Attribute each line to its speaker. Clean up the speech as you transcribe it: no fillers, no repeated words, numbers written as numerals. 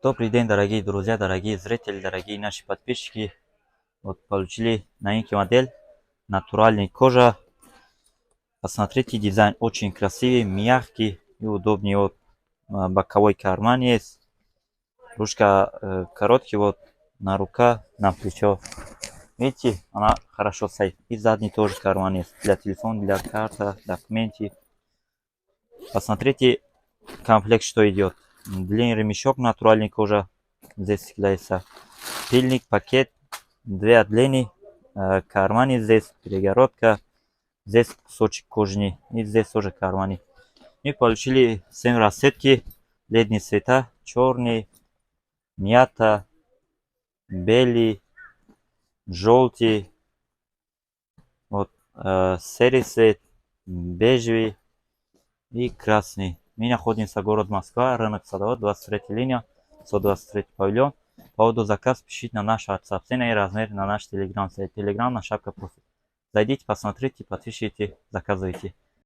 Speaker 1: Добрый день, дорогие друзья, дорогие зрители, дорогие наши подписчики. Вот получили новенький модель, натуральный кожа. Посмотрите, дизайн очень красивый, мягкий и удобный. Вот боковой карман есть. Ручка короткий, вот на рука, на плечо. Видите, она хорошо стоит. И задний тоже карман есть для телефона, для карты, документы. Посмотрите, комплект что идет. Длинный ремешок, натуральный кожа. Здесь всегда есть пильник, пакет, две длины, карманы здесь, перегородка, здесь кусочек кожи, и здесь тоже карманы. Мы получили 7 расцветки, летние цвета, черный, мята, белый, желтый, вот, серый цвет, бежевый и красный. Мы находимся в городе Москва, рынок Садовод, 23 линия, 123 павильон. По поводу заказ пишите на наш WhatsApp, цены и размер на наш Telegram сайт. Telegram на шапка профиль. Зайдите, посмотрите, подпишите, заказывайте.